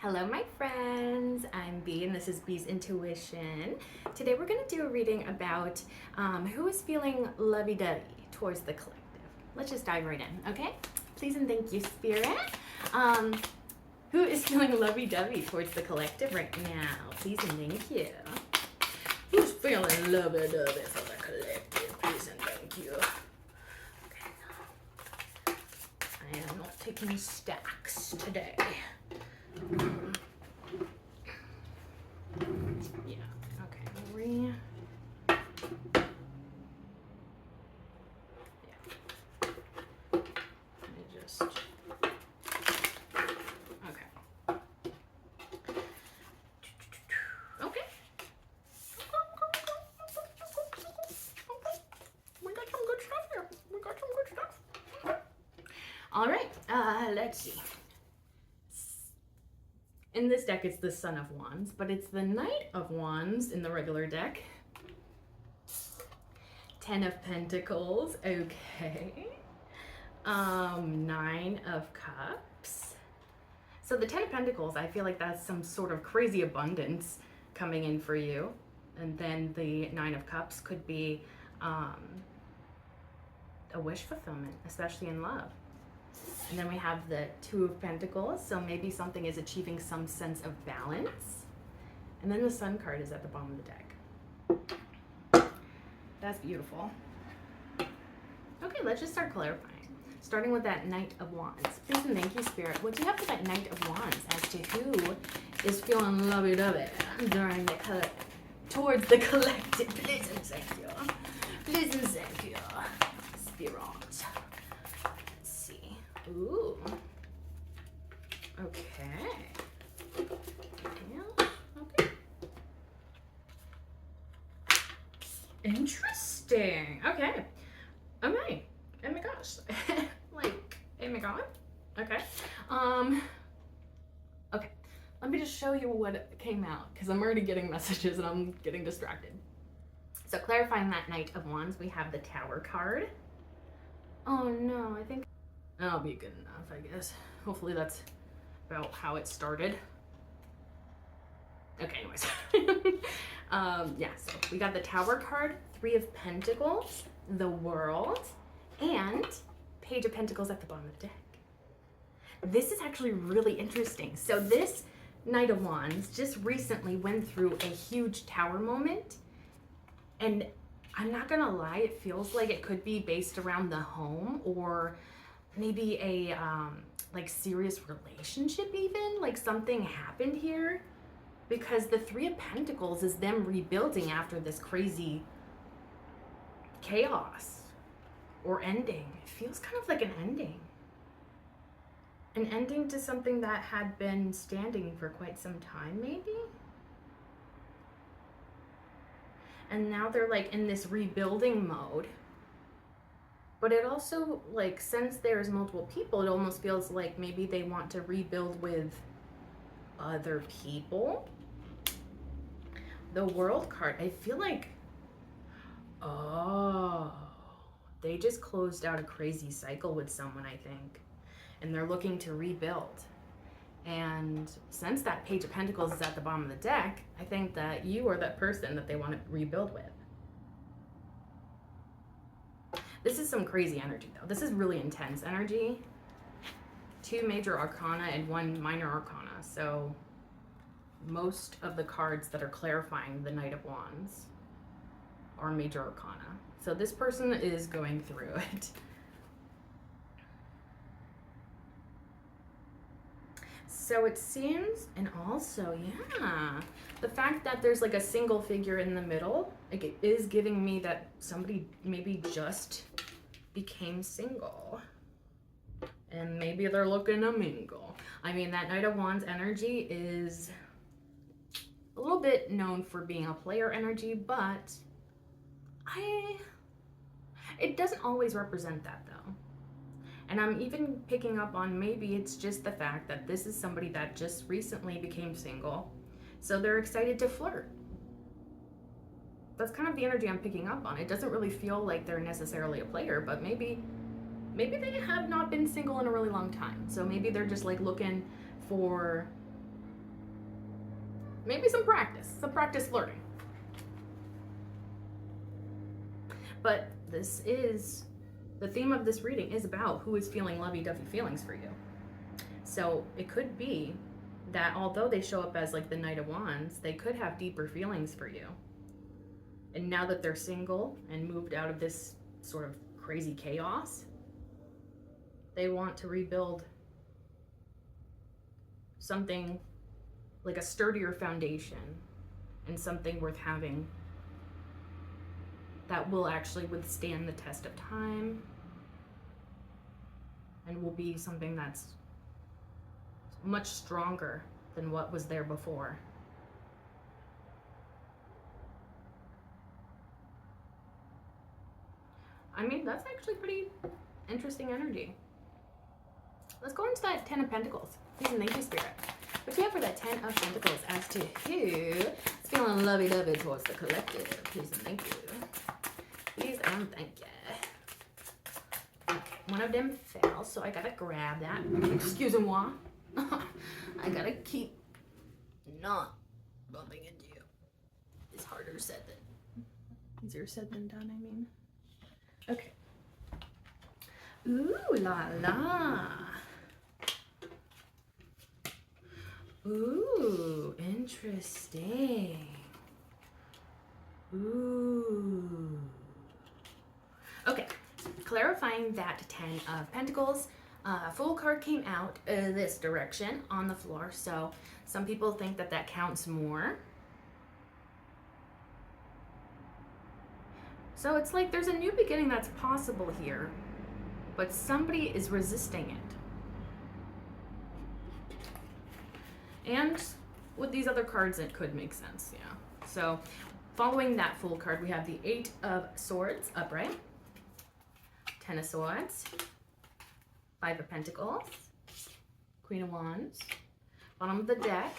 Hello, my friends. I'm Bee, and this is Bee's Intuition. Today, we're going to do a reading about who is feeling lovey-dovey towards the collective. Let's just dive right in, okay? Please and thank you, Spirit. Who is feeling lovey-dovey towards the collective right now? Please and thank you. Who's feeling lovey-dovey for the collective? Please and thank you. Okay. I am not taking stacks today. Yeah, okay. Yeah. Let me just. Okay. Okay. We got some good stuff here. All right, let's see. In this deck, it's the Son of Wands, but it's the Knight of Wands in the regular deck. 10 of Pentacles, okay. 9 of Cups. So the 10 of Pentacles, I feel like that's some sort of crazy abundance coming in for you. And then the 9 of Cups could be a wish fulfillment, especially in love. And then we have the 2 of Pentacles, so maybe something is achieving some sense of balance. And then the Sun card is at the bottom of the deck. That's beautiful. Okay, let's just start clarifying. Starting with that Knight of Wands. Please and thank you, Spirit. What do you have for that Knight of Wands as to who is feeling lovey-dovey during the towards the collective? Please and thank you. Please and thank you, Spirit. Ooh. Okay. Yeah. Okay. Interesting. Okay. Oh my. Oh my gosh. Like, oh my god. Okay. Okay. Let me just show you what came out because I'm already getting messages and I'm getting distracted. So clarifying that Knight of Wands, we have the Tower card. Oh no, I think that'll be good enough, I guess. Hopefully that's about how it started. Okay, anyways. Yeah, so we got the Tower card, 3 of Pentacles, the World, and Page of Pentacles at the bottom of the deck. This is actually really interesting. So this Knight of Wands just recently went through a huge tower moment, and I'm not gonna lie, it feels like it could be based around the home or maybe a like serious relationship, even like something happened here, because the 3 of Pentacles is them rebuilding after this crazy chaos or ending. It feels kind of like an ending to something that had been standing for quite some time, maybe. And now they're like in this rebuilding mode. But it also, like, since there's multiple people, it almost feels like maybe they want to rebuild with other people. The World card, I feel like, oh, they just closed out a crazy cycle with someone, I think. And they're looking to rebuild. And since that Page of Pentacles is at the bottom of the deck, I think that you are that person that they want to rebuild with. This is some crazy energy, though. This is really intense energy. 2 major arcana and 1 minor arcana. So most of the cards that are clarifying the Knight of Wands are major arcana. So this person is going through it. So it seems, and also, yeah, the fact that there's like a single figure in the middle, like, it is giving me that somebody maybe just became single. And maybe they're looking to mingle. I mean, that Knight of Wands energy is a little bit known for being a player energy, but it doesn't always represent that, though. And I'm even picking up on maybe it's just the fact that this is somebody that just recently became single, so they're excited to flirt. That's kind of the energy I'm picking up on. It doesn't really feel like they're necessarily a player, but maybe maybe they have not been single in a really long time. So maybe they're just like looking for Maybe some practice flirting. But the theme of this reading is about who is feeling lovey-dovey feelings for you. So it could be that although they show up as like the Knight of Wands, they could have deeper feelings for you. And now that they're single and moved out of this sort of crazy chaos, they want to rebuild something like a sturdier foundation and something worth having that will actually withstand the test of time and will be something that's much stronger than what was there before. I mean, that's actually pretty interesting energy. Let's go into that Ten of Pentacles. Please and thank you, Spirit. What do you have for that Ten of Pentacles as to who is feeling lovey-dovey towards the collective? Please and thank you. Please and thank you. One of them fell, so I gotta grab that. Excusez-moi. I gotta keep not bumping into you. It's harder said than, easier said than done, I mean. Okay. Ooh la la. Ooh, interesting. Ooh. Okay, clarifying that Ten of Pentacles. Fool card came out this direction on the floor, so some people think that that counts more. So it's like there's a new beginning that's possible here, but somebody is resisting it. And with these other cards, it could make sense, yeah. So following that Fool card, we have the Eight of Swords upright, Ten of Swords, Five of Pentacles, Queen of Wands, bottom of the deck,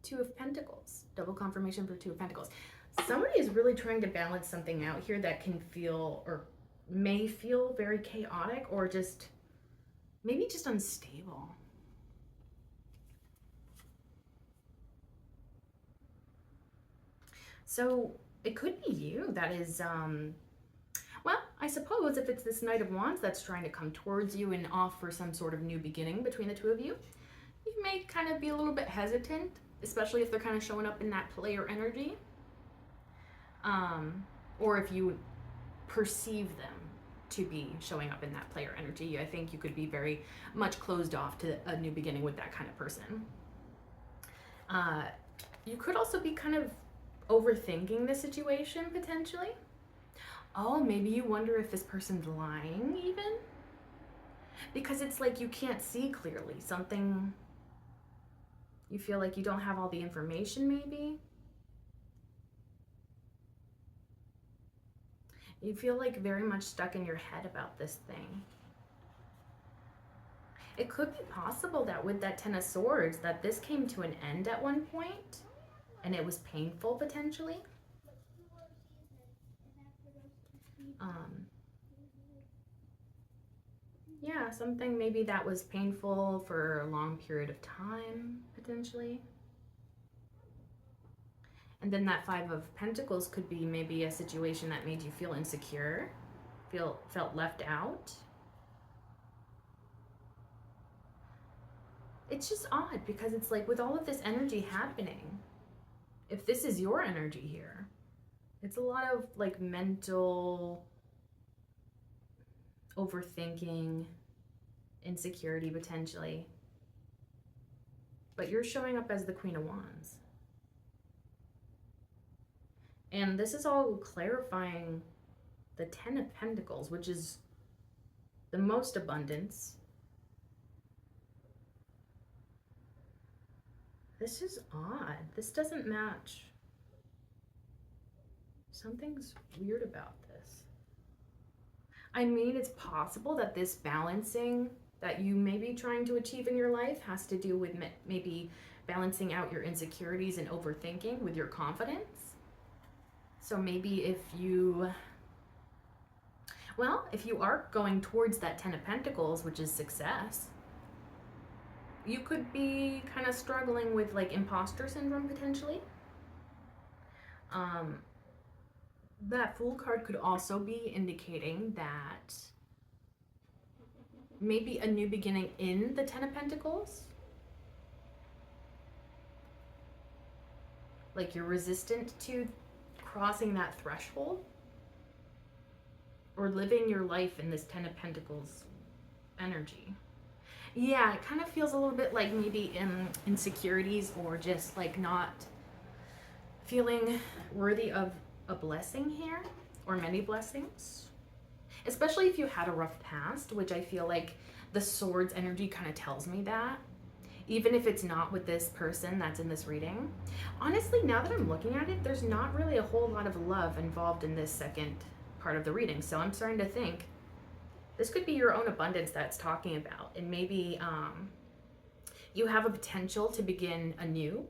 Two of Pentacles, double confirmation for Two of Pentacles. Somebody is really trying to balance something out here that can feel or may feel very chaotic or just maybe just unstable. So it could be you that is, well, I suppose if it's this Knight of Wands that's trying to come towards you and offer some sort of new beginning between the two of you, you may kind of be a little bit hesitant, especially if they're kind of showing up in that player energy. Or if you perceive them to be showing up in that player energy, I think you could be very much closed off to a new beginning with that kind of person. You could also be kind of overthinking the situation potentially. Oh, maybe you wonder if this person's lying even, because it's like you can't see clearly something. You feel like you don't have all the information maybe. You feel like very much stuck in your head about this thing. It could be possible that with that Ten of Swords that this came to an end at one point and it was painful potentially. Yeah, something maybe that was painful for a long period of time potentially. And then that Five of Pentacles could be maybe a situation that made you feel insecure, felt left out. It's just odd because it's like with all of this energy happening, if this is your energy here, it's a lot of like mental overthinking, insecurity potentially. But you're showing up as the Queen of Wands. And this is all clarifying the Ten of Pentacles, which is the most abundance. This is odd. This doesn't match. Something's weird about this. I mean, it's possible that this balancing that you may be trying to achieve in your life has to do with maybe balancing out your insecurities and overthinking with your confidence. So maybe if you are going towards that Ten of Pentacles, which is success, You could be kind of struggling with like imposter syndrome potentially. Um, that Fool card could also be indicating that maybe a new beginning in the Ten of Pentacles. Like you're resistant to crossing that threshold or living your life in this Ten of Pentacles energy. Yeah, it kind of feels a little bit like maybe insecurities or just like not feeling worthy of a blessing here or many blessings. Especially if you had a rough past, which I feel like the Swords energy kind of tells me that. Even if it's not with this person that's in this reading. Honestly, now that I'm looking at it, there's not really a whole lot of love involved in this second part of the reading. So I'm starting to think this could be your own abundance that's talking about. And maybe you have a potential to begin anew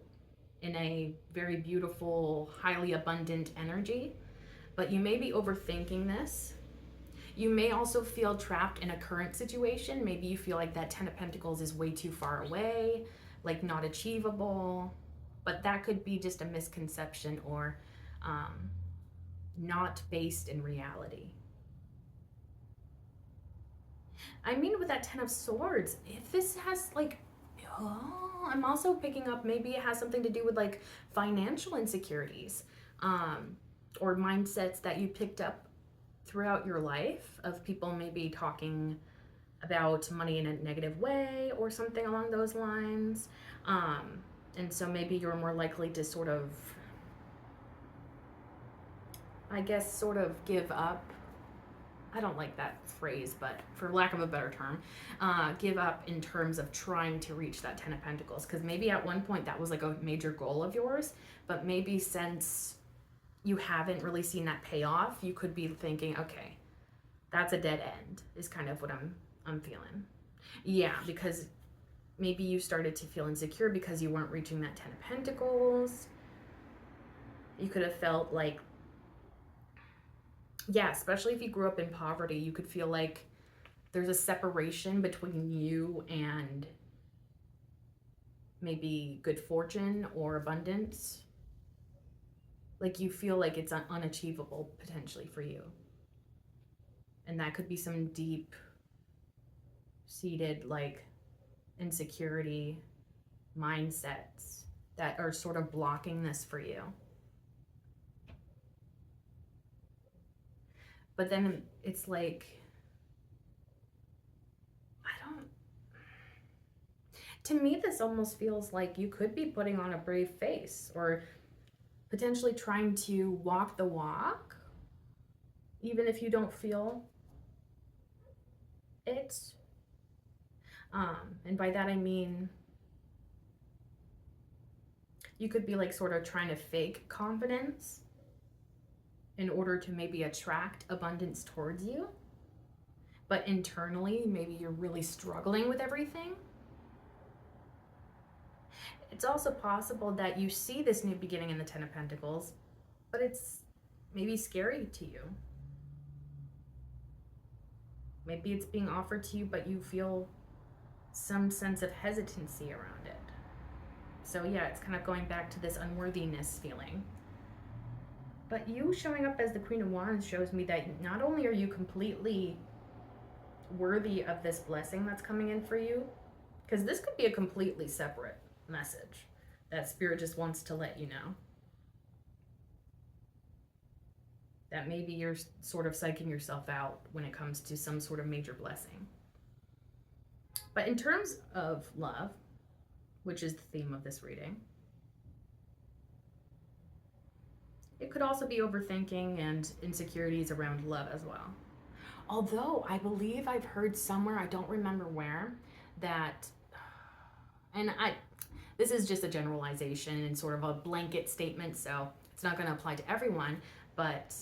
in a very beautiful, highly abundant energy. But you may be overthinking this. You may also feel trapped in a current situation. Maybe you feel like that Ten of Pentacles is way too far away, like not achievable. But that could be just a misconception or not based in reality. I mean, with that Ten of Swords, if this has like, oh, I'm also picking up maybe it has something to do with like financial insecurities or mindsets that you picked up throughout your life of people maybe talking about money in a negative way or something along those lines. And so maybe you're more likely to sort of, I guess, sort of give up. I don't like that phrase, but for lack of a better term, give up in terms of trying to reach that Ten of Pentacles. Because maybe at one point that was like a major goal of yours, but maybe since you haven't really seen that payoff, you could be thinking, okay, that's a dead end, is kind of what I'm feeling. Yeah, because maybe you started to feel insecure because you weren't reaching that Ten of Pentacles. You could have felt like, yeah, especially if you grew up in poverty, you could feel like there's a separation between you and maybe good fortune or abundance. Like you feel like it's unachievable potentially for you. And that could be some deep seated like insecurity mindsets that are sort of blocking this for you. But then it's like, to me, this almost feels like you could be putting on a brave face or potentially trying to walk the walk, even if you don't feel it. And by that I mean, you could be like sort of trying to fake confidence in order to maybe attract abundance towards you. But internally, maybe you're really struggling with everything. It's also possible that you see this new beginning in the Ten of Pentacles, but it's maybe scary to you. Maybe it's being offered to you, but you feel some sense of hesitancy around it. So yeah, it's kind of going back to this unworthiness feeling. But you showing up as the Queen of Wands shows me that not only are you completely worthy of this blessing that's coming in for you, because this could be a completely separate message that Spirit just wants to let you know. That maybe you're sort of psyching yourself out when it comes to some sort of major blessing. But in terms of love, which is the theme of this reading, it could also be overthinking and insecurities around love as well. Although I believe I've heard somewhere, I don't remember where, that, and this is just a generalization and sort of a blanket statement, so it's not going to apply to everyone, but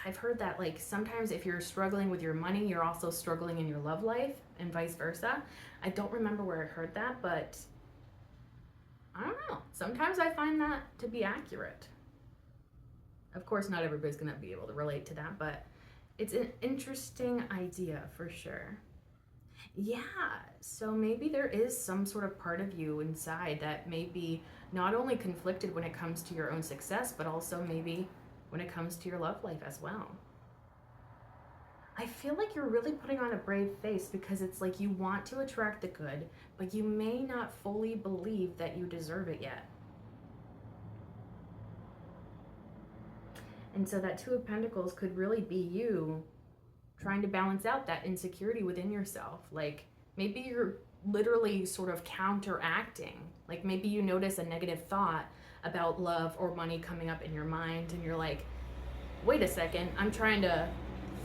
I've heard that like sometimes if you're struggling with your money, you're also struggling in your love life and vice versa. I don't remember where I heard that, but I don't know. Sometimes I find that to be accurate. Of course, not everybody's going to be able to relate to that, but it's an interesting idea for sure. Yeah, so maybe there is some sort of part of you inside that may be not only conflicted when it comes to your own success, but also maybe when it comes to your love life as well. I feel like you're really putting on a brave face because it's like you want to attract the good, but you may not fully believe that you deserve it yet. And so that Two of Pentacles could really be you trying to balance out that insecurity within yourself. Like maybe you're literally sort of counteracting. Like maybe you notice a negative thought about love or money coming up in your mind, and you're like, wait a second, I'm trying to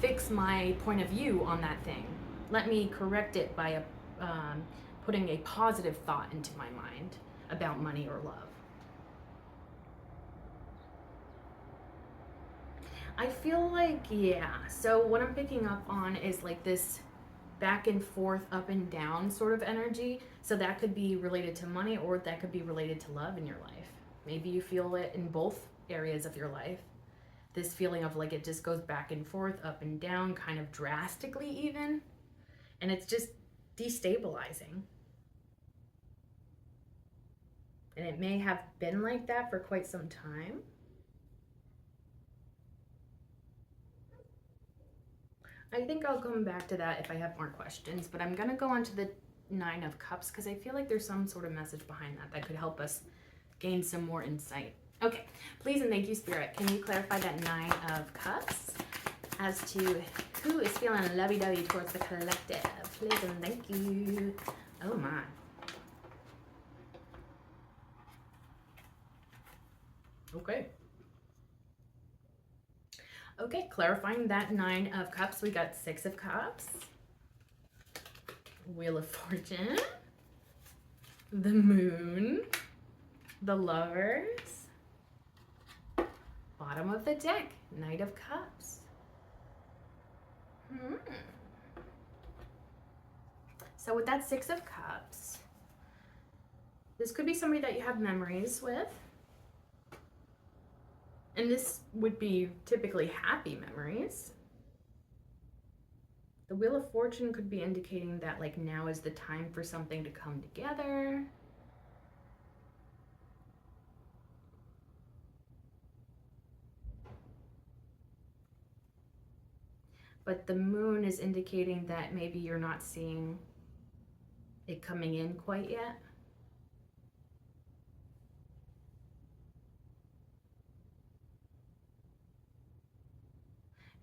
fix my point of view on that thing. Let me correct it by putting a positive thought into my mind about money or love. I feel like, yeah. So what I'm picking up on is like this back and forth, up and down sort of energy. So that could be related to money, or that could be related to love in your life. Maybe you feel it in both areas of your life. This feeling of like it just goes back and forth, up and down, kind of drastically even. And it's just destabilizing. And it may have been like that for quite some time. I think I'll come back to that if I have more questions, but I'm gonna go on to the Nine of Cups because I feel like there's some sort of message behind that that could help us gain some more insight. Okay, please and thank you, Spirit. Can you clarify that Nine of Cups as to who is feeling lovey-dovey towards the collective? Please and thank you. Oh my. Okay. Okay, clarifying that Nine of Cups, we got Six of Cups, Wheel of Fortune, the Moon, the Lovers, bottom of the deck, Knight of Cups. So with that Six of Cups, this could be somebody that you have memories with. And this would be typically happy memories. The Wheel of Fortune could be indicating that like now is the time for something to come together. But the Moon is indicating that maybe you're not seeing it coming in quite yet.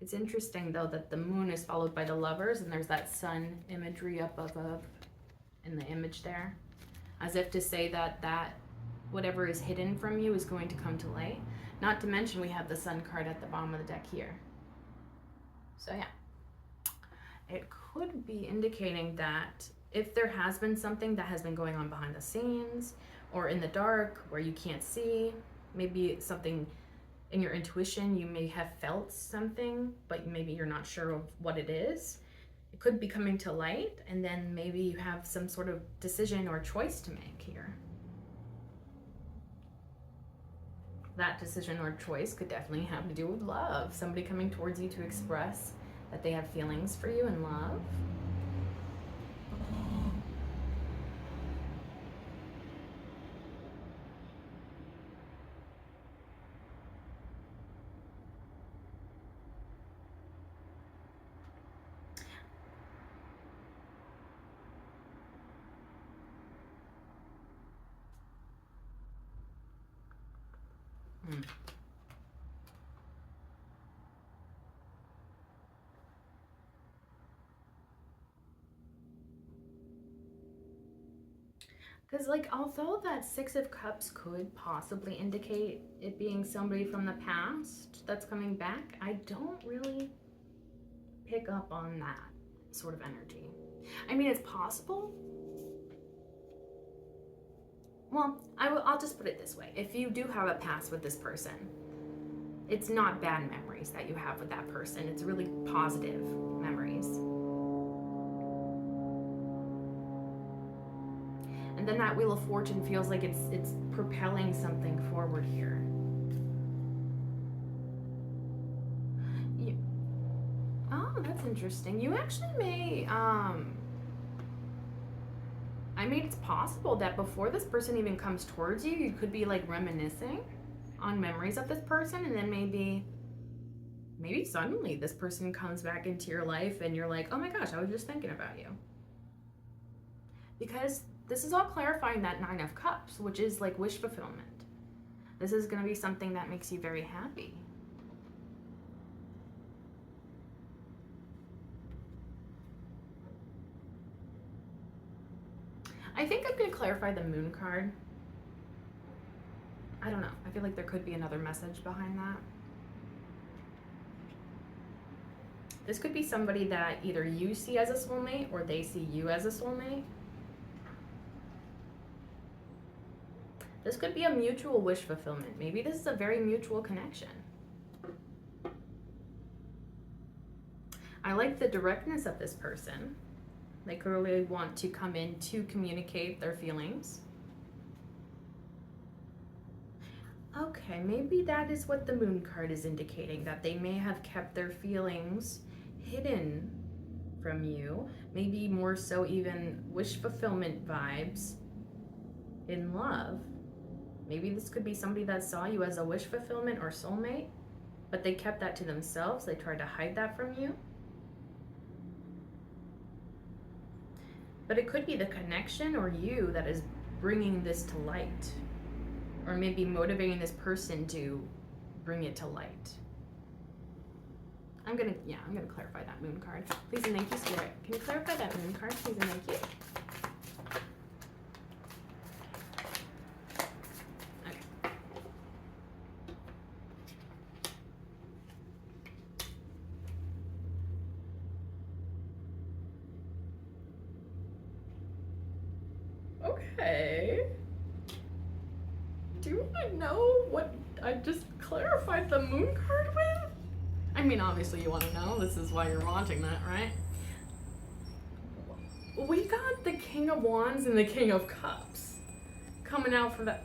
It's interesting though that the Moon is followed by the Lovers, and there's that sun imagery up above in the image there, as if to say that whatever is hidden from you is going to come to light. Not to mention we have the Sun card at the bottom of the deck here. So yeah, it could be indicating that if there has been something that has been going on behind the scenes or in the dark where you can't see, maybe something in your intuition, you may have felt something, but maybe you're not sure of what it is. It could be coming to light, and then maybe you have some sort of decision or choice to make here. That decision or choice could definitely have to do with love. Somebody coming towards you to express that they have feelings for you and love. Because, like, although that Six of Cups could possibly indicate it being somebody from the past that's coming back, I don't really pick up on that sort of energy. I mean, it's possible. Well, I'll just put it this way. If you do have a past with this person, it's not bad memories that you have with that person. It's really positive memories. And then that Wheel of Fortune feels like it's propelling something forward here. Oh, that's interesting. You actually may I mean, it's possible that before this person even comes towards you, you could be like reminiscing on memories of this person, and then maybe suddenly this person comes back into your life and you're like, oh my gosh, I was just thinking about you. Because this is all clarifying that Nine of Cups, which is like wish fulfillment. This is going to be something that makes you very happy. I think I'm going to clarify the Moon card. I don't know. I feel like there could be another message behind that. This could be somebody that either you see as a soulmate or they see you as a soulmate. This could be a mutual wish fulfillment. Maybe this is a very mutual connection. I like the directness of this person. They clearly want to come in to communicate their feelings. Okay, maybe that is what the Moon card is indicating, that they may have kept their feelings hidden from you. Maybe more so even wish fulfillment vibes in love. Maybe this could be somebody that saw you as a wish fulfillment or soulmate, but they kept that to themselves. They tried to hide that from you. But it could be the connection or you that is bringing this to light, or maybe motivating this person to bring it to light. I'm gonna clarify that Moon card. Please and thank you, Spirit. Can you clarify that Moon card, please and thank you? Okay. Do I know what I just clarified the Moon card with? I mean, obviously you want to know. This is why you're wanting that, right? We got the King of Wands and the King of Cups coming out for that.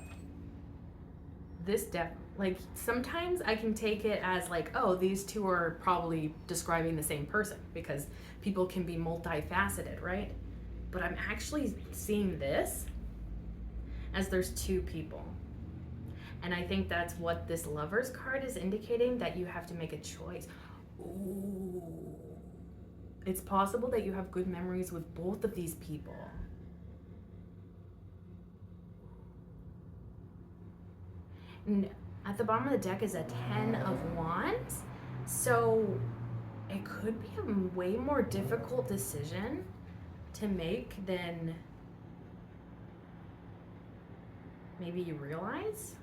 This deck, like, sometimes I can take it as like, oh, these two are probably describing the same person, because people can be multifaceted, right? But I'm actually seeing this as there's two people. And I think that's what this Lovers card is indicating, that you have to make a choice. Ooh. It's possible that you have good memories with both of these people. And at the bottom of the deck is a 10 of Wands. So it could be a way more difficult decision to make than maybe you realize.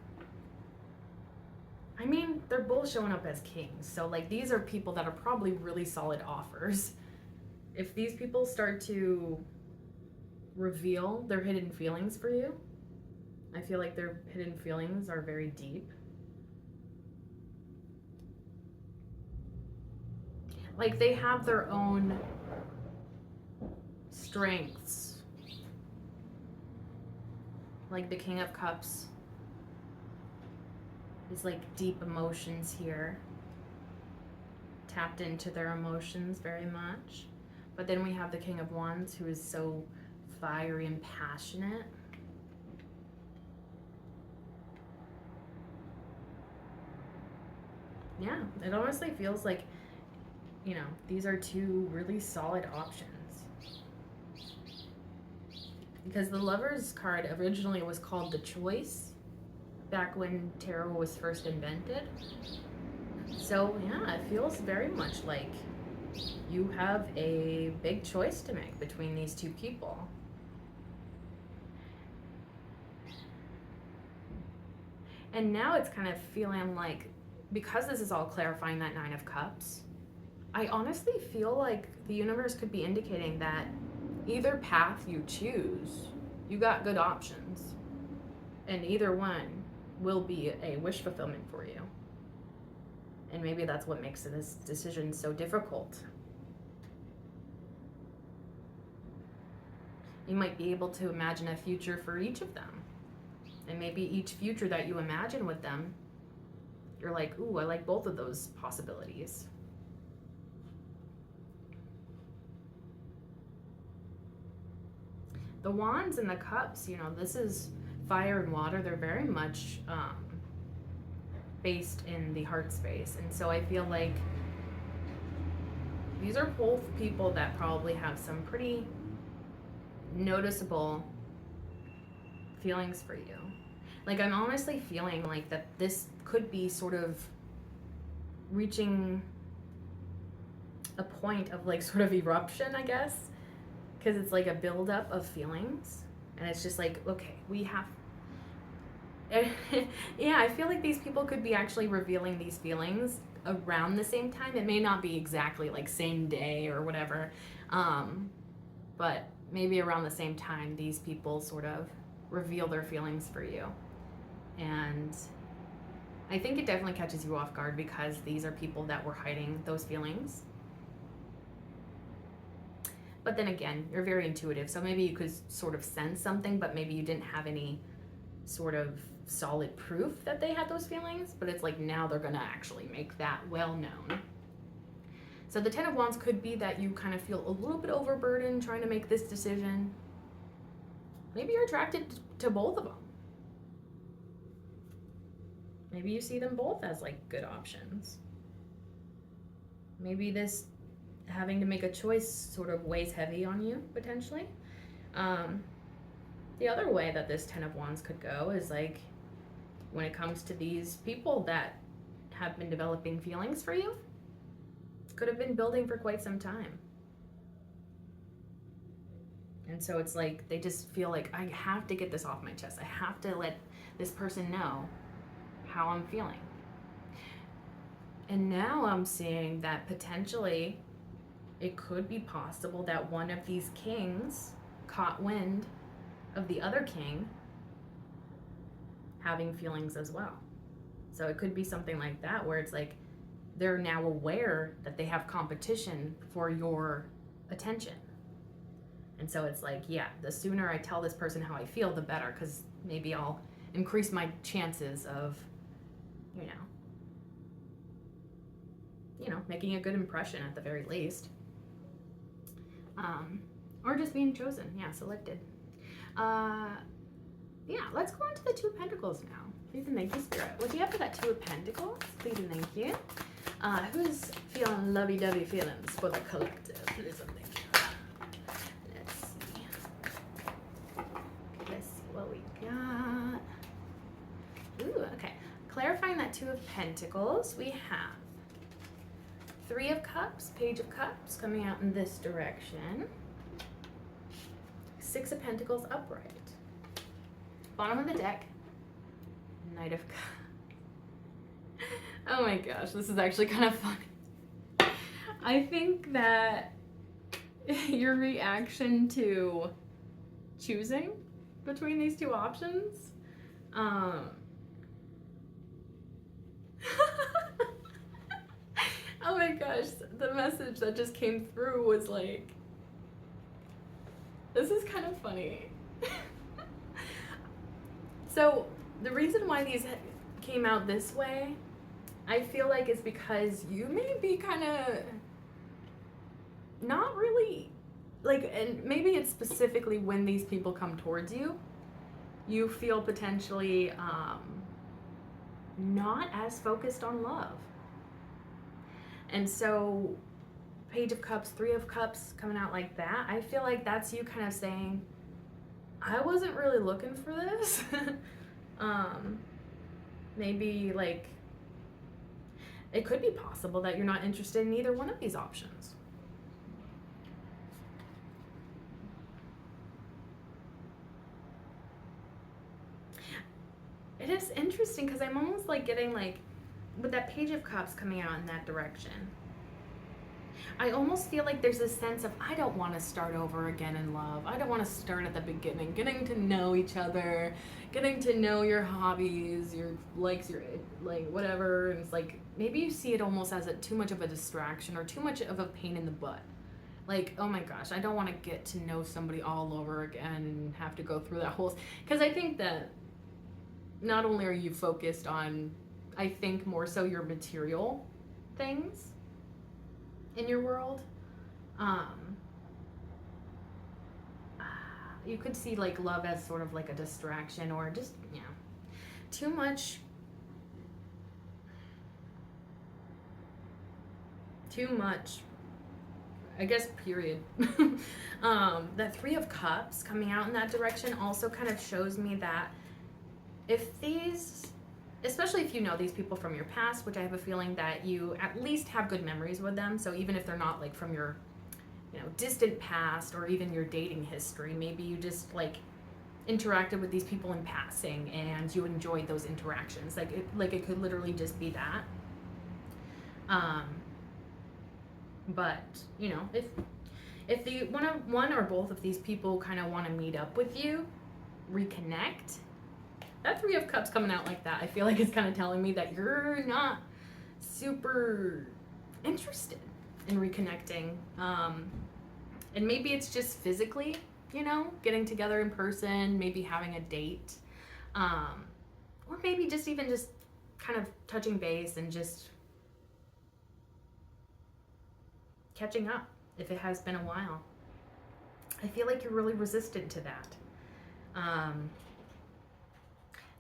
I mean, they're both showing up as kings, so like these are people that are probably really solid offers. If these people start to reveal their hidden feelings for you, I feel like their hidden feelings are very deep. Like they have their own strengths. Like the King of Cups is like deep emotions here, tapped into their emotions very much. But then we have the King of Wands, who is so fiery and passionate. Yeah, it honestly feels like, you know, these are two really solid options. Because the Lovers card originally was called the Choice, back when tarot was first invented. So yeah, it feels very much like you have a big choice to make between these two people. And now it's kind of feeling like, because this is all clarifying that Nine of Cups, I honestly feel like the universe could be indicating that either path you choose, you got good options. And either one will be a wish fulfillment for you. And maybe that's what makes this decision so difficult. You might be able to imagine a future for each of them. And maybe each future that you imagine with them, you're like, ooh, I like both of those possibilities. The Wands and the Cups, you know, this is fire and water. They're very much based in the heart space. And so I feel like these are both people that probably have some pretty noticeable feelings for you. Like, I'm honestly feeling like that this could be sort of reaching a point of like sort of eruption, I guess, because it's like a buildup of feelings, and it's just like, okay, we have yeah, I feel like these people could be actually revealing these feelings around the same time. It may not be exactly like same day or whatever, but maybe around the same time these people sort of reveal their feelings for you. And I think it definitely catches you off guard because these are people that were hiding those feelings. But then again, you're very intuitive, so maybe you could sort of sense something, but maybe you didn't have any sort of solid proof that they had those feelings. But it's like now they're gonna actually make that well known. So the Ten of Wands could be that you kind of feel a little bit overburdened trying to make this decision. Maybe you're attracted to both of them. Maybe you see them both as like good options. Maybe this having to make a choice sort of weighs heavy on you, potentially. The other way that this Ten of Wands could go is like when it comes to these people that have been developing feelings for you, could have been building for quite some time. And so it's like they just feel like, I have to get this off my chest. I have to let this person know how I'm feeling. And now I'm seeing that potentially it could be possible that one of these kings caught wind of the other king having feelings as well. So it could be something like that where it's like they're now aware that they have competition for your attention. And so it's like, yeah, the sooner I tell this person how I feel, the better, because maybe I'll increase my chances of, making a good impression at the very least. Or just being chosen, selected. Let's go on to the Two of Pentacles now. Please and thank you, Spirit. What do you have for that Two of Pentacles? Please and thank you. Who's feeling lovey-dovey feelings for the collective? Please and thank you. Let's see what we got. Ooh, okay. Clarifying that Two of Pentacles, we have Three of Cups, Page of Cups coming out in this direction. Six of Pentacles upright. Bottom of the deck, Knight of Cups. Oh my gosh, this is actually kind of funny. I think that your reaction to choosing between these two options, oh my gosh, the message that just came through was like, this is kind of funny. So the reason why these came out this way, I feel like is because you may be kind of not really, like, and maybe it's specifically when these people come towards you, you feel potentially not as focused on love. And so Page of Cups, Three of Cups coming out like that, I feel like that's you kind of saying, I wasn't really looking for this. Maybe like it could be possible that you're not interested in either one of these options. It is interesting because I'm almost like getting like, with that Page of Cups coming out in that direction, I almost feel like there's a sense of, I don't want to start over again in love. I don't want to start at the beginning, getting to know each other, getting to know your hobbies, your likes, your like whatever. And it's like, maybe you see it almost as too much of a distraction or too much of a pain in the butt. Like, oh my gosh, I don't want to get to know somebody all over again and have to go through that whole, because I think that not only are you focused on, I think more so your material things in your world, you could see like love as sort of like a distraction, or just, yeah, too much, I guess, period. That Three of Cups coming out in that direction also kind of shows me that if these, especially if you know these people from your past, which I have a feeling that you at least have good memories with them, so even if they're not like from your, distant past or even your dating history, maybe you just like interacted with these people in passing and you enjoyed those interactions. It could literally just be that. Um, but if the one or both of these people kind of want to meet up with you, reconnect, that Three of Cups coming out like that, I feel like it's kind of telling me that you're not super interested in reconnecting. And maybe it's just physically, getting together in person, maybe having a date, or maybe just even just kind of touching base and just catching up if it has been a while. I feel like you're really resistant to that.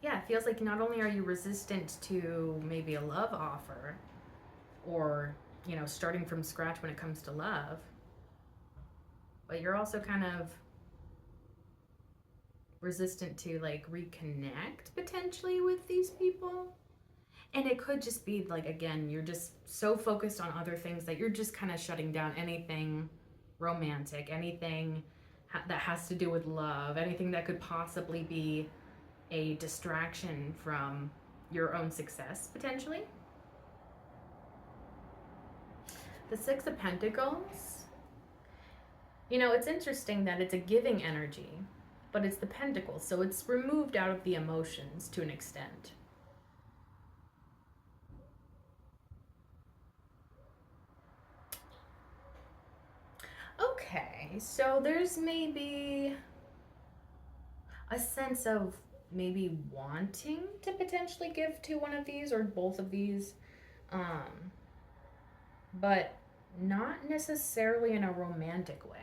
Yeah, it feels like not only are you resistant to maybe a love offer or, starting from scratch when it comes to love, but you're also kind of resistant to like reconnect potentially with these people. And it could just be like, again, you're just so focused on other things that you're just kind of shutting down anything romantic, anything that has to do with love, anything that could possibly be a distraction from your own success potentially. The Six of Pentacles, it's interesting that it's a giving energy, but it's the Pentacles, so it's removed out of the emotions to an extent. Okay, so there's maybe a sense of maybe wanting to potentially give to one of these or both of these, but not necessarily in a romantic way.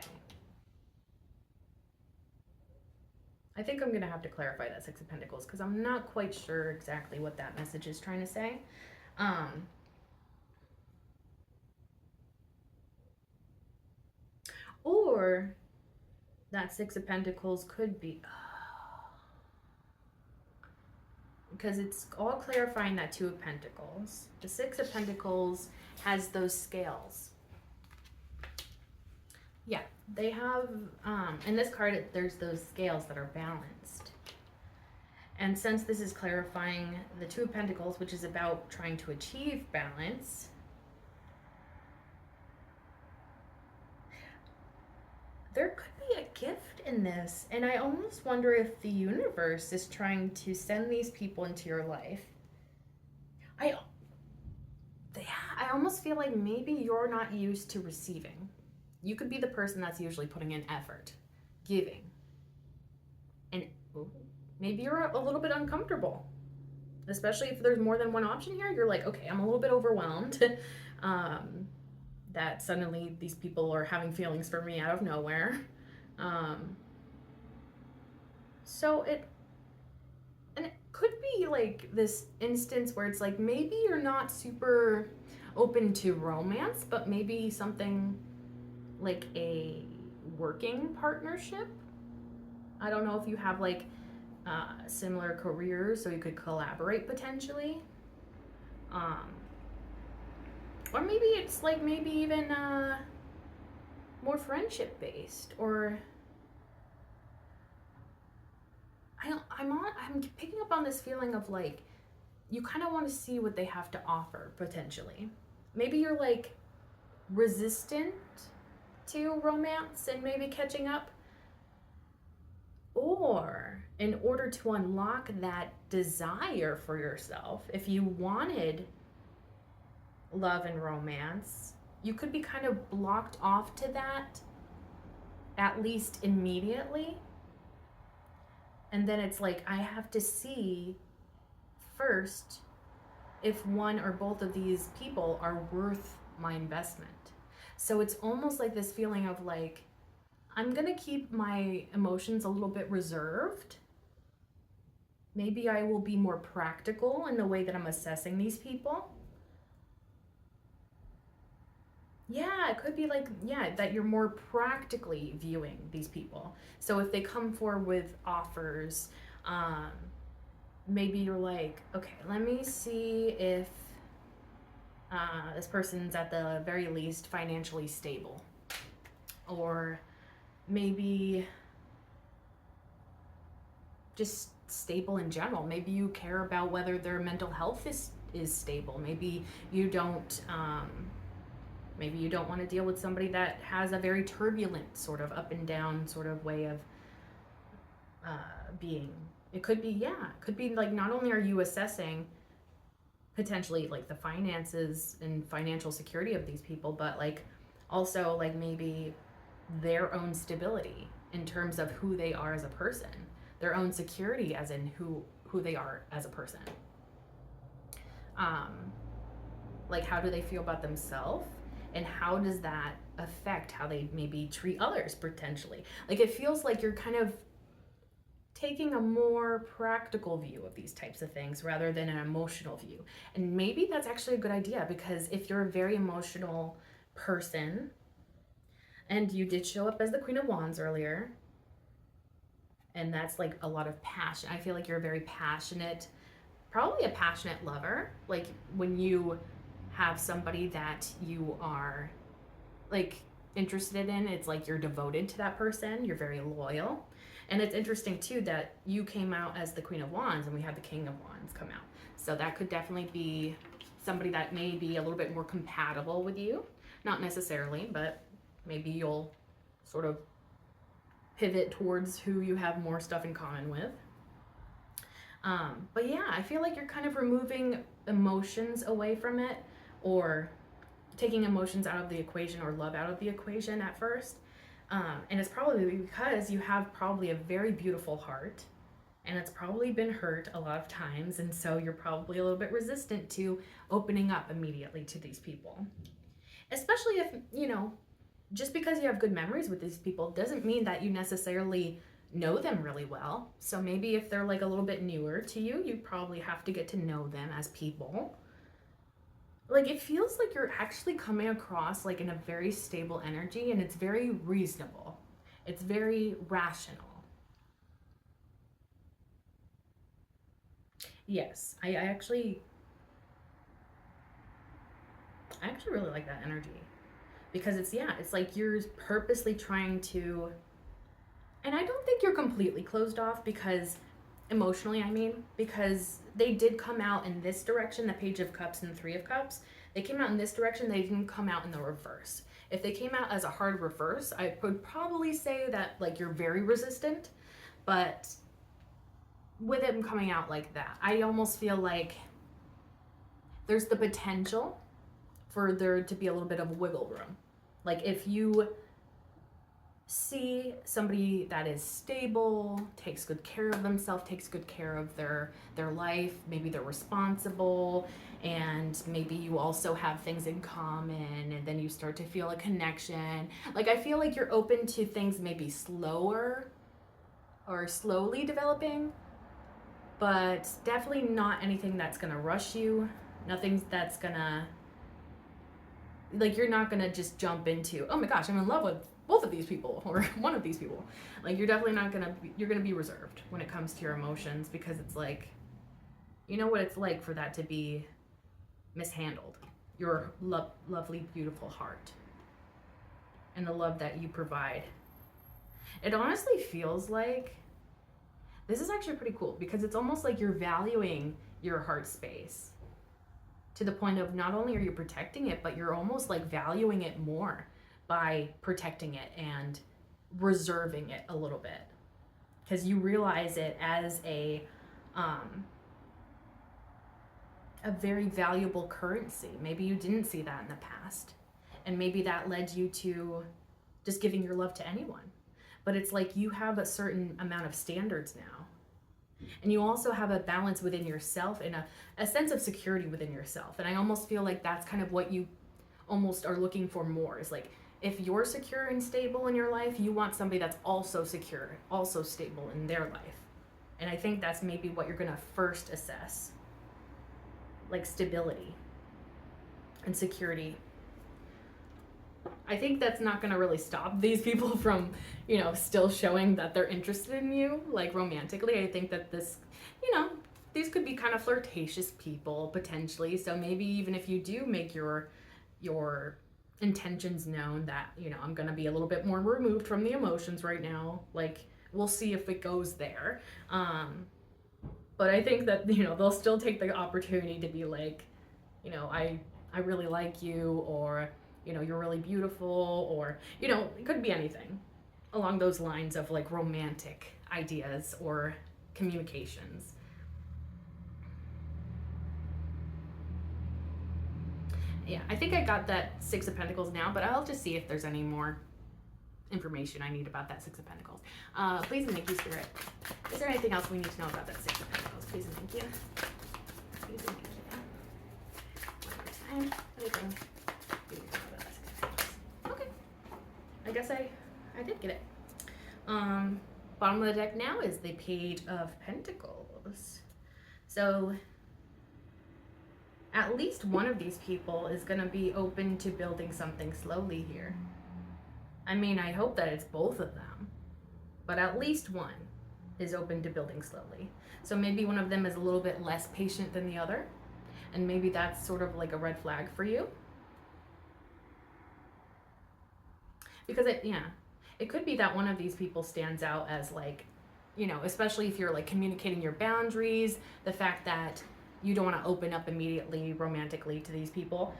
I think I'm going to have to clarify that Six of Pentacles because I'm not quite sure exactly what that message is trying to say. Or that Six of Pentacles could be, because it's all clarifying that Two of Pentacles. The Six of Pentacles has those scales. Yeah, they have, in this card, there's those scales that are balanced. And since this is clarifying the Two of Pentacles, which is about trying to achieve balance, there could be a gift in this. And I almost wonder if the universe is trying to send these people into your life. I almost feel like maybe you're not used to receiving. You could be the person that's usually putting in effort, giving. And maybe you're a little bit uncomfortable, especially if there's more than one option here. You're like, okay, I'm a little bit overwhelmed that suddenly these people are having feelings for me out of nowhere. So it could be like this instance where it's like maybe you're not super open to romance, but maybe something like a working partnership. I don't know if you have like similar careers, so you could collaborate potentially. Or maybe it's like maybe even more friendship based, or I'm picking up on this feeling of like you kind of want to see what they have to offer potentially. Maybe you're like resistant to romance and maybe catching up, or in order to unlock that desire for yourself, if you wanted love and romance, you could be kind of blocked off to that, at least immediately. And then it's like, I have to see first if one or both of these people are worth my investment. So it's almost like this feeling of like, I'm gonna keep my emotions a little bit reserved. Maybe I will be more practical in the way that I'm assessing these people. Yeah, it could be like, yeah, that you're more practically viewing these people. So if they come forward with offers, um, maybe you're like, okay, let me see if this person's at the very least financially stable. Or maybe just stable in general. Maybe you care about whether their mental health is stable. Maybe you don't want to deal with somebody that has a very turbulent sort of up and down sort of way of being. It could be, yeah, it could be like not only are you assessing potentially like the finances and financial security of these people, but like also like maybe their own stability in terms of who they are as a person, their own security as in who they are as a person. Like how do they feel about themselves, and how does that affect how they maybe treat others potentially? Like it feels like you're kind of taking a more practical view of these types of things rather than an emotional view. And maybe that's actually a good idea, because if you're a very emotional person, and you did show up as the Queen of Wands earlier, and that's like a lot of passion. I feel like you're a very passionate, probably a passionate lover. Like when you have somebody that you are like interested in, it's like you're devoted to that person, you're very loyal. And it's interesting too that you came out as the Queen of Wands and we had the King of Wands come out. So that could definitely be somebody that may be a little bit more compatible with you. Not necessarily, but maybe you'll sort of pivot towards who you have more stuff in common with. But yeah, I feel like you're kind of removing emotions away from it, or taking emotions out of the equation or love out of the equation at first. And it's probably because you have probably a very beautiful heart, and it's probably been hurt a lot of times, and so you're probably a little bit resistant to opening up immediately to these people. Especially if, just because you have good memories with these people doesn't mean that you necessarily know them really well. So maybe if they're like a little bit newer to you, you probably have to get to know them as people. Like it feels like you're actually coming across like in a very stable energy, and it's very reasonable. It's very rational. Yes, I actually really like that energy, because it's like you're purposely trying to, and I don't think you're completely closed off, because emotionally, I mean, because they did come out in this direction, the Page of Cups and the Three of Cups. They came out in this direction, they didn't come out in the reverse. If they came out as a hard reverse, I would probably say that like you're very resistant, but with them coming out like that, I almost feel like there's the potential for there to be a little bit of wiggle room. Like if you see somebody that is stable, takes good care of themselves, takes good care of their life, maybe they're responsible, and maybe you also have things in common, and then you start to feel a connection. Like I feel like you're open to things maybe slower or slowly developing, but definitely not anything that's gonna rush you. Nothing that's gonna, like, you're not gonna just jump into, oh my gosh, I'm in love with both of these people or one of these people. Like you're definitely not gonna be, you're gonna be reserved when it comes to your emotions, because it's like, you know what it's like for that to be mishandled. Your lovely, beautiful heart and the love that you provide. It honestly feels like this is actually pretty cool, because it's almost like you're valuing your heart space to the point of not only are you protecting it, but you're almost like valuing it more by protecting it and reserving it a little bit, because you realize it as a very valuable currency. Maybe you didn't see that in the past, and maybe that led you to just giving your love to anyone. But it's like you have a certain amount of standards now, and you also have a balance within yourself and a sense of security within yourself. And I almost feel like that's kind of what you almost are looking for more, is like if you're secure and stable in your life, you want somebody that's also secure, also stable in their life. And I think that's maybe what you're going to first assess, like stability and security. I think that's not going to really stop these people from, still showing that they're interested in you, like romantically. I think that this, these could be kind of flirtatious people potentially. So maybe even if you do make your intentions known that, I'm going to be a little bit more removed from the emotions right now, like we'll see if it goes there. But I think that, they'll still take the opportunity to be like, I really like you, or, you're really beautiful, or, it could be anything along those lines of like romantic ideas or communications. Yeah, I think I got that Six of Pentacles now, but I'll just see if there's any more information I need about that Six of Pentacles. Please and thank you, Spirit. Is there anything else we need to know about that Six of Pentacles? Please and thank you. Please and thank you. One more time. Anything you need to know about that Six of Pentacles? Okay. I guess I did get it. Bottom of the deck now is the Page of Pentacles. So at least one of these people is going to be open to building something slowly here. I mean, I hope that it's both of them, but at least one is open to building slowly. So maybe one of them is a little bit less patient than the other, and maybe that's sort of like a red flag for you. Because it could be that one of these people stands out as like, especially if you're like communicating your boundaries, the fact that you don't want to open up immediately romantically to these people.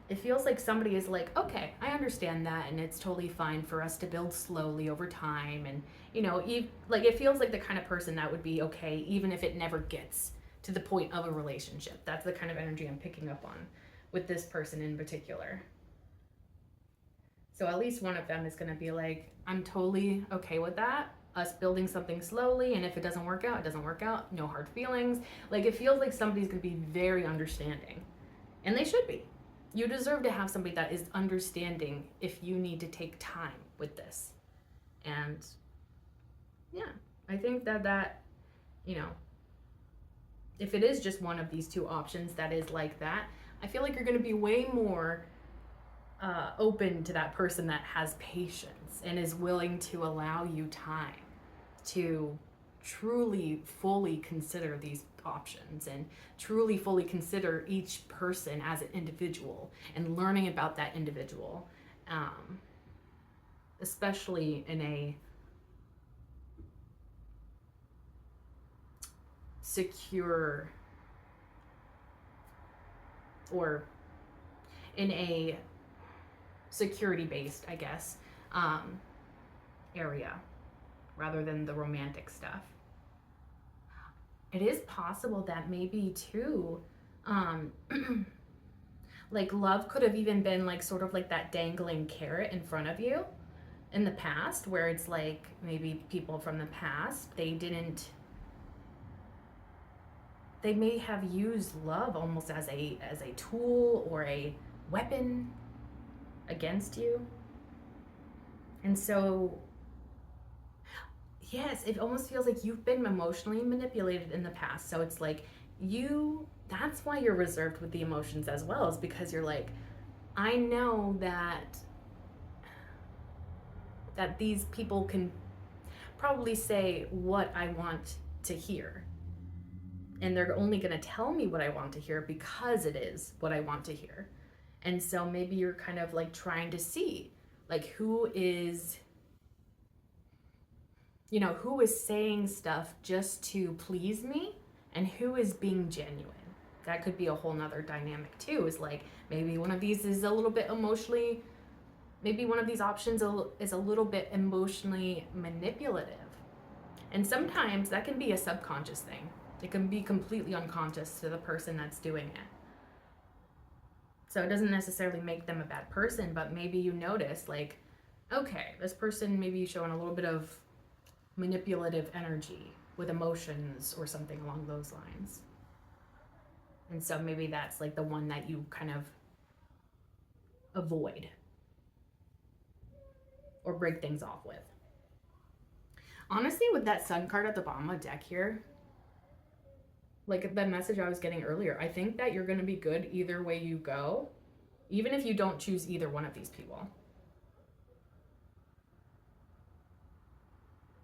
It feels like somebody is like, okay, I understand that, and it's totally fine for us to build slowly over time. And, it feels like the kind of person that would be okay, even if it never gets to the point of a relationship. That's the kind of energy I'm picking up on with this person in particular. So at least one of them is going to be like, I'm totally okay with that. Us building something slowly, and if it doesn't work out, it doesn't work out. No hard feelings. Like, it feels like somebody's going to be very understanding. And they should be. You deserve to have somebody that is understanding if you need to take time with this. And yeah, I think that if it is just one of these two options that is like that, I feel like you're going to be way more open to that person that has patience and is willing to allow you time to truly fully consider these options and truly fully consider each person as an individual and learning about that individual, especially in a secure or in a security-based, I guess, area rather than the romantic stuff. It is possible that maybe too, like love could have even been like sort of like that dangling carrot in front of you in the past, where it's like maybe people from the past, they may have used love almost as a tool or a weapon against you. And so yes, it almost feels like you've been emotionally manipulated in the past. So it's like that's why you're reserved with the emotions as well, is because you're like, I know that these people can probably say what I want to hear. And they're only going to tell me what I want to hear because it is what I want to hear. And so maybe you're kind of like trying to see like who is saying stuff just to please me and who is being genuine. That could be a whole nother dynamic too, is like maybe one of these is a little bit emotionally, maybe one of these options is a little bit emotionally manipulative. And sometimes that can be a subconscious thing. It can be completely unconscious to the person that's doing it. So it doesn't necessarily make them a bad person, but maybe you notice like, okay, this person maybe showing a little bit of manipulative energy with emotions or something along those lines. And so maybe that's like the one that you kind of avoid. or break things off with. Honestly, with that Sun card at the bottom of the deck here, like the message I was getting earlier, I think that you're going to be good either way you go, even if you don't choose either one of these people.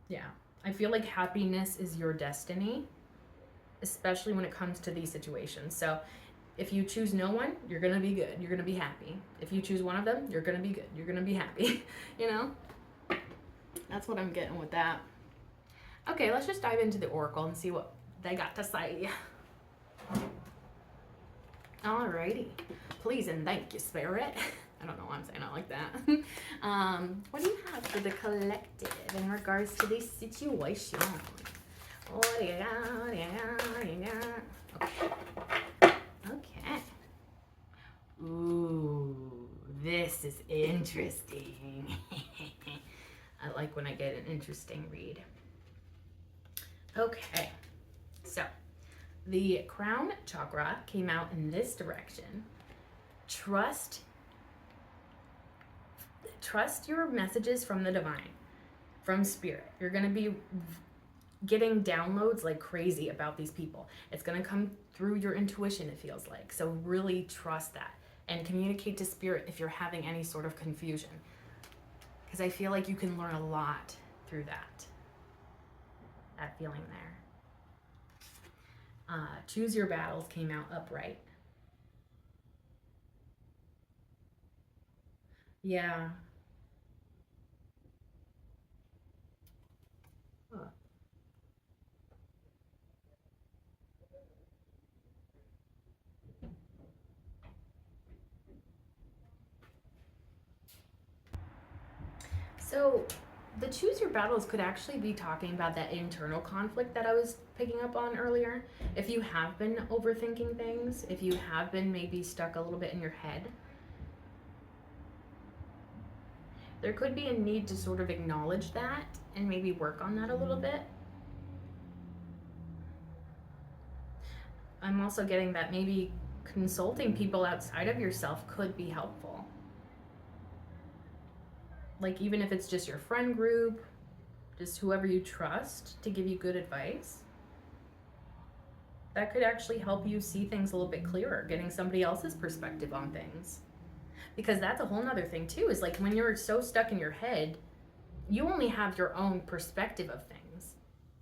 Yeah, I feel like happiness is your destiny, especially when it comes to these situations. So if you choose no one, you're going to be good. You're going to be happy. If you choose one of them, you're going to be good. You're going to be happy. You know? That's what I'm getting with that. Okay, let's just dive into the Oracle and see what they got to say. Alrighty. Please and thank you, Spirit. I don't know why I'm saying it like that. What do you have for the collective in regards to this situation? What do you got? What do you got? What do you got? Okay. Ooh, this is interesting. I like when I get an interesting read. Okay, so the crown chakra came out in this direction. Trust your messages from the divine, from spirit. You're going to be getting downloads like crazy about these people. It's going to come through your intuition, it feels like. So really trust that and communicate to spirit if you're having any sort of confusion, because I feel like you can learn a lot through that feeling there. Choose your battles came out upright. Yeah. Huh. So the choose your battles could actually be talking about that internal conflict that I was picking up on earlier. If you have been overthinking things, if you have been maybe stuck a little bit in your head, there could be a need to sort of acknowledge that and maybe work on that a little bit. I'm also getting that maybe consulting people outside of yourself could be helpful. Like even if it's just your friend group, just whoever you trust to give you good advice, that could actually help you see things a little bit clearer, getting somebody else's perspective on things. Because that's a whole nother thing too, is like when you're so stuck in your head, you only have your own perspective of things.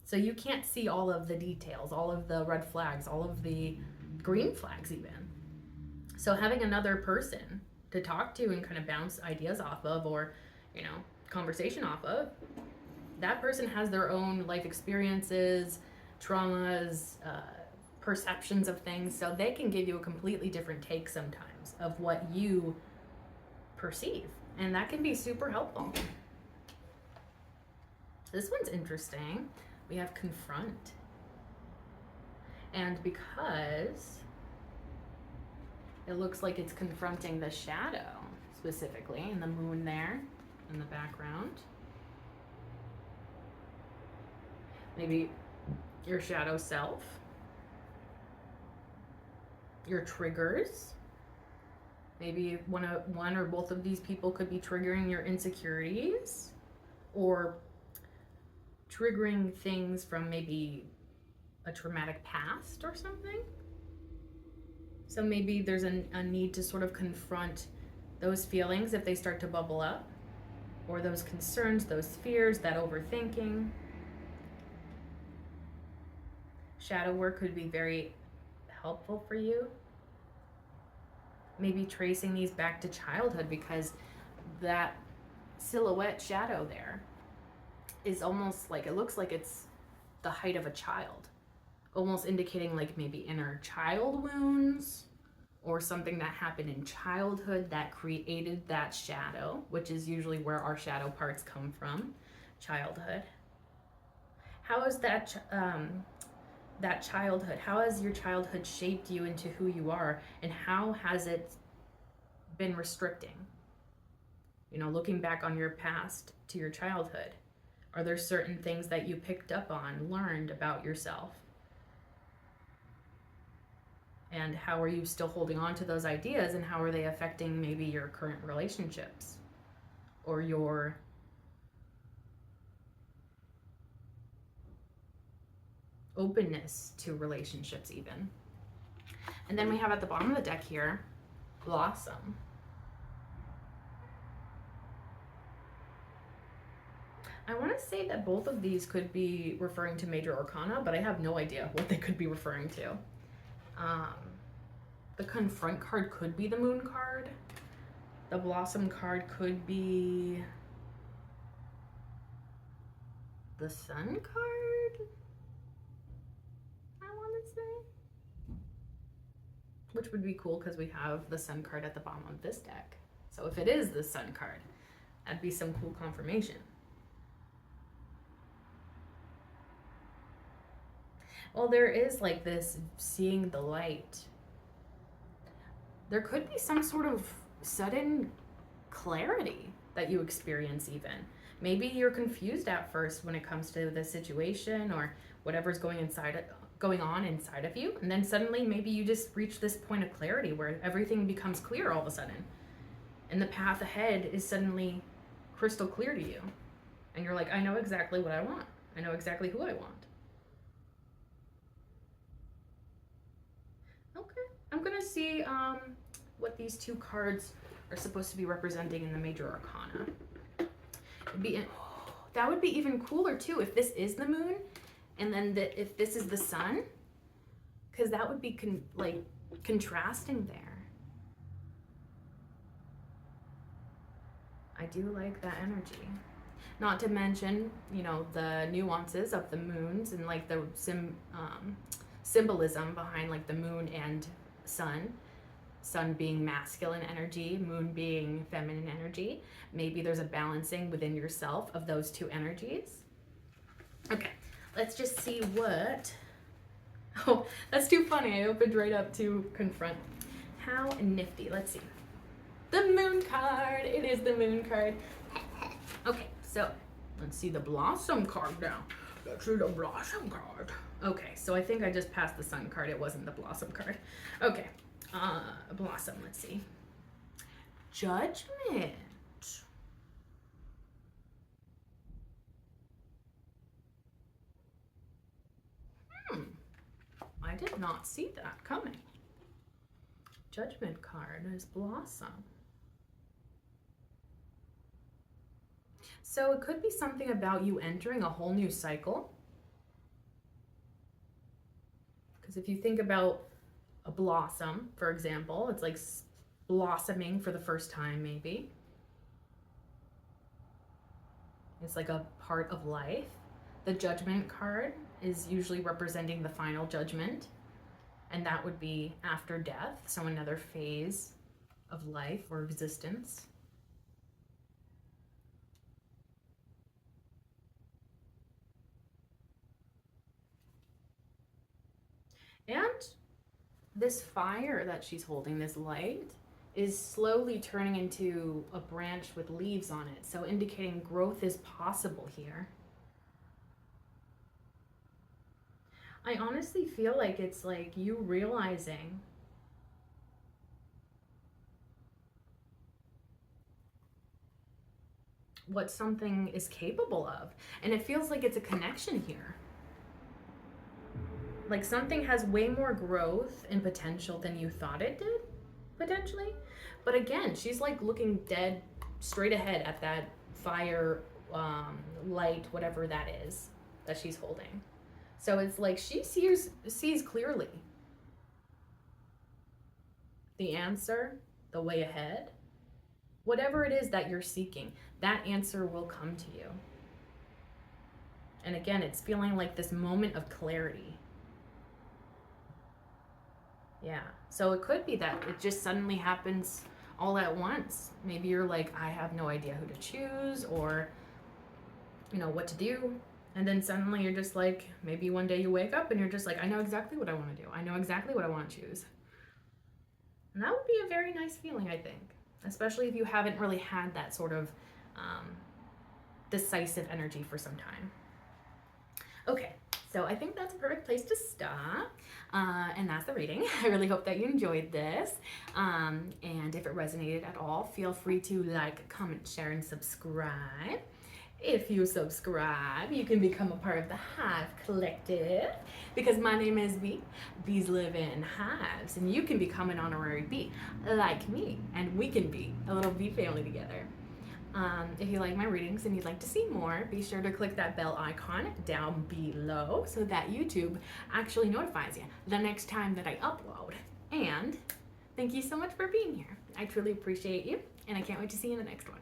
So you can't see all of the details, all of the red flags, all of the green flags even. So having another person to talk to and kind of bounce ideas off of, or, you know, conversation off of, that person has their own life experiences, traumas, perceptions of things, so they can give you a completely different take sometimes of what you perceive, and that can be super helpful. This one's interesting. We have confront, and because it looks like it's confronting the shadow specifically, and the moon there in the background, maybe your shadow self, your triggers. Maybe one or both of these people could be triggering your insecurities, or triggering things from maybe a traumatic past or something. So maybe there's a need to sort of confront those feelings if they start to bubble up, or those concerns, those fears, that overthinking. Shadow work could be very helpful for you. Maybe tracing these back to childhood, because that silhouette shadow there is almost like, it looks like it's the height of a child, almost indicating like maybe inner child wounds or something that happened in childhood that created that shadow, which is usually where our shadow parts come from, childhood. How is that childhood, how has your childhood shaped you into who you are, and how has it been restricting? You know, looking back on your past to your childhood, are there certain things that you picked up on, learned about yourself? And how are you still holding on to those ideas, and how are they affecting maybe your current relationships or your openness to relationships even. And then we have at the bottom of the deck here, Blossom. I want to say that both of these could be referring to major arcana, but I have no idea what they could be referring to. The Confront card could be the Moon card. The Blossom card could be the Sun card, I want to say. Which would be cool because we have the Sun card at the bottom of this deck. So if it is the Sun card, that'd be some cool confirmation. Well, there is like this seeing the light. There could be some sort of sudden clarity that you experience even. Maybe you're confused at first when it comes to the situation or whatever's going on inside of you, and then suddenly maybe you just reach this point of clarity where everything becomes clear all of a sudden. And the path ahead is suddenly crystal clear to you. And you're like, I know exactly what I want. I know exactly who I want. Okay, I'm gonna see what these two cards are supposed to be representing in the major arcana. That would be even cooler too if this is the moon and then if this is the sun, because that would be contrasting there. I do like that energy. Not to mention, you know, the nuances of the moons and like the symbolism behind like the moon and sun. Sun being masculine energy, moon being feminine energy. Maybe there's a balancing within yourself of those two energies. Okay, let's just see what... Oh, that's too funny. I opened right up to Confront. How nifty. Let's see. The moon card. It is the moon card. Okay, so let's see the Blossom card now. Let's see the Blossom card. Okay, so I think I just passed the Sun card. It wasn't the Blossom card. Okay. Blossom, let's see. Judgment. I did not see that coming. Judgment card is Blossom. So it could be something about you entering a whole new cycle. Because if you think about a blossom, for example, it's like blossoming for the first time, maybe. It's like a part of life. The Judgment card is usually representing the final judgment, and that would be after death, so another phase of life or existence. And this fire that she's holding, this light, is slowly turning into a branch with leaves on it, so indicating growth is possible here. I honestly feel like it's like you realizing what something is capable of, and it feels like it's a connection here. Like something has way more growth and potential than you thought it did, potentially. But again, she's like looking dead straight ahead at that fire, light, whatever that is that she's holding. So it's like she sees clearly the answer, the way ahead. Whatever it is that you're seeking, that answer will come to you. And again, it's feeling like this moment of clarity. Yeah, so it could be that it just suddenly happens all at once. Maybe you're like, I have no idea who to choose or, you know, what to do. And then suddenly you're just like, maybe one day you wake up and you're just like, I know exactly what I want to do. I know exactly what I want to choose. And that would be a very nice feeling, I think, especially if you haven't really had that sort of decisive energy for some time. Okay, so I think that's a perfect place to stop. And that's the reading. I really hope that you enjoyed this. And if it resonated at all, feel free to like, comment, share, and subscribe. If you subscribe, you can become a part of the Hive Collective, because my name is Bee. Bees live in hives, and you can become an honorary bee like me, and we can be a little bee family together. If you like my readings and you'd like to see more, be sure to click that bell icon down below so that YouTube actually notifies you the next time that I upload. And thank you so much for being here. I truly appreciate you, and I can't wait to see you in the next one.